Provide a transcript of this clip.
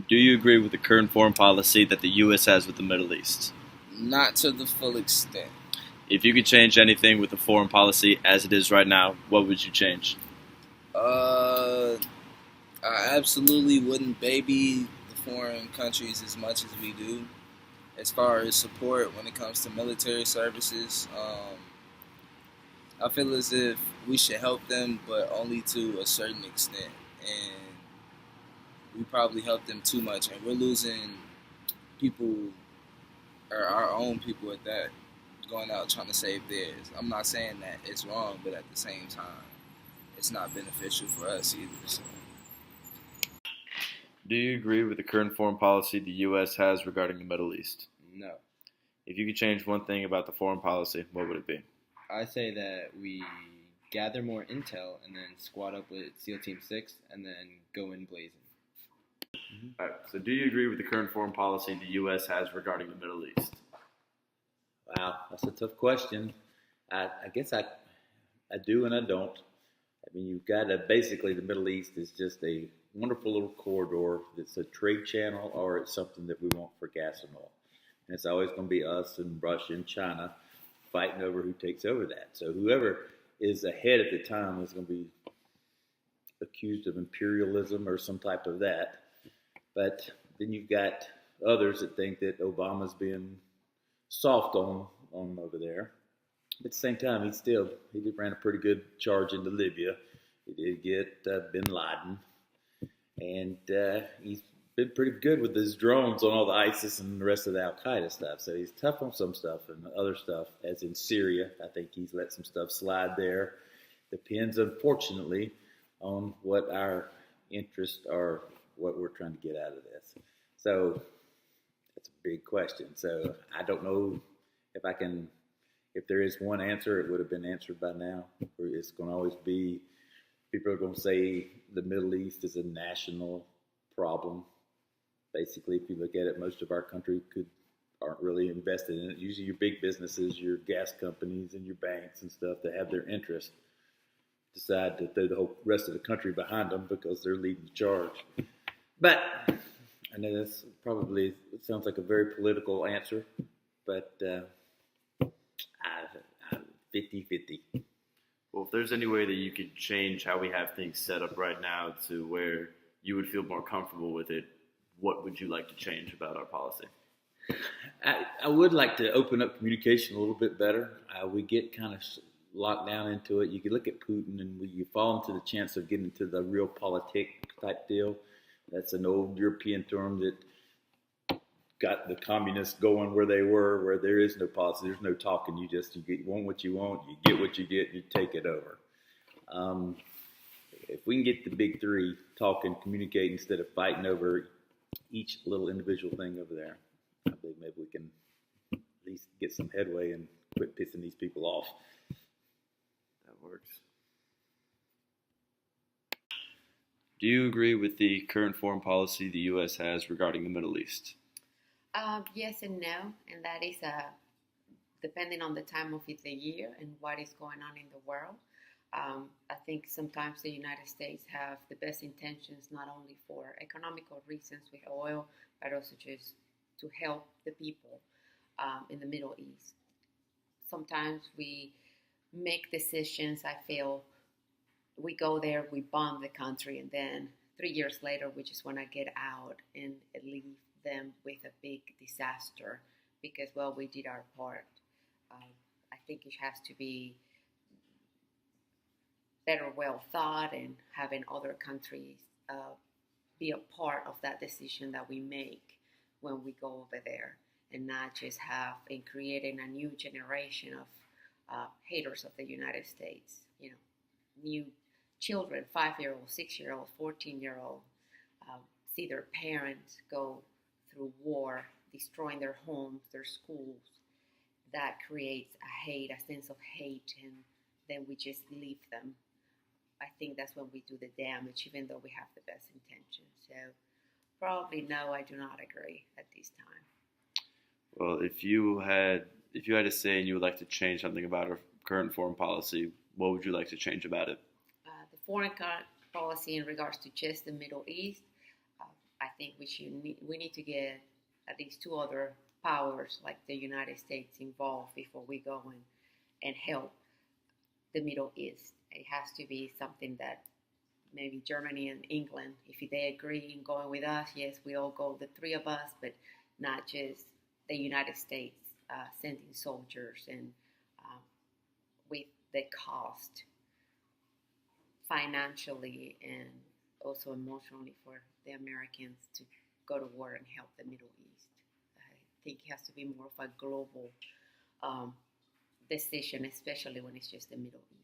Do you agree with the current foreign policy that the U.S. has with the Middle East? Not to the full extent. If you could change anything with the foreign policy as it is right now, what would you change? Uh, I absolutely wouldn't baby the foreign countries as much as we do. As far as support when it comes to military services, I feel as if we should help them, but only to a certain extent. And we probably help them too much, and we're losing people, or our own people at that, going out trying to save theirs. I'm not saying that it's wrong, but at the same time, it's not beneficial for us either. So, Do you agree with the current foreign policy the U.S. has regarding the Middle East? No. If you could change one thing about the foreign policy, what would it be? I say that we gather more intel and then squad up with SEAL Team 6 and then go in blazing. All right, so do you agree with the current foreign policy the U.S. has regarding the Middle East? Wow, that's a tough question. I guess I do and I don't. I mean, you've got basically the Middle East is just a wonderful little corridor that's a trade channel or it's something that we want for gas and oil. And it's always going to be us and Russia and China fighting over who takes over that. So whoever is ahead at the time is going to be accused of imperialism or some type of that. But then you've got others that think that Obama's being soft on over there. At the same time, he did ran a pretty good charge into Libya. He did get Bin Laden, and he's been pretty good with his drones on all the ISIS and the rest of the Al Qaeda stuff. So he's tough on some stuff and other stuff, as in Syria. I think he's let some stuff slide there. Depends, unfortunately, on what our interests are, what we're trying to get out of this. So that's a big question. So I don't know if I can. If there is one answer, it would have been answered by now. It's going to always be, people are going to say the Middle East is a national problem. Basically, if you look at it, most of our country aren't really invested in it. Usually your big businesses, your gas companies and your banks and stuff that have their interest decide to throw the whole rest of the country behind them because they're leading the charge. But I know that's probably, it sounds like a very political answer, but 50-50. Well, if there's any way that you could change how we have things set up right now to where you would feel more comfortable with it, what would you like to change about our policy? I would like to open up communication a little bit better. We get kind of locked down into it. You can look at Putin and you fall into the chance of getting into the real politic type deal. That's an old European term that got the communists going where they were, where there is no policy, there's no talking. You want what you want, you get what you get, you take it over. If we can get the big three talking, communicate instead of fighting over each little individual thing over there, I think maybe we can at least get some headway and quit pissing these people off. That works. Do you agree with the current foreign policy the U.S. has regarding the Middle East? Yes and no, and that is depending on the time of the year and what is going on in the world. I think sometimes the United States have the best intentions, not only for economical reasons with oil, but also just to help the people in the Middle East. Sometimes we make decisions, I feel, we go there, we bomb the country, and then 3 years later, we just want to get out and leave them with a big disaster because, well, we did our part. I think it has to be better well thought and having other countries be a part of that decision that we make when we go over there and not just have in creating a new generation of haters of the United States, new children, 5-year-old, 6-year-old, 14-year-old, see their parents go through war, destroying their homes, their schools. That creates a sense of hate, and then we just leave them. I think that's when we do the damage, even though we have the best intentions. So probably no, I do not agree at this time. Well, if you had a say and you would like to change something about our current foreign policy, what would you like to change about it? The foreign policy in regards to just the Middle East, I think we need to get at least two other powers like the United States involved before we go and help the Middle East. It has to be something that maybe Germany and England, if they agree in going with us, yes, we all go, the three of us, but not just the United States sending soldiers and with the cost financially and also emotionally for the Americans to go to war and help the Middle East. I think it has to be more of a global decision, especially when it's just the Middle East.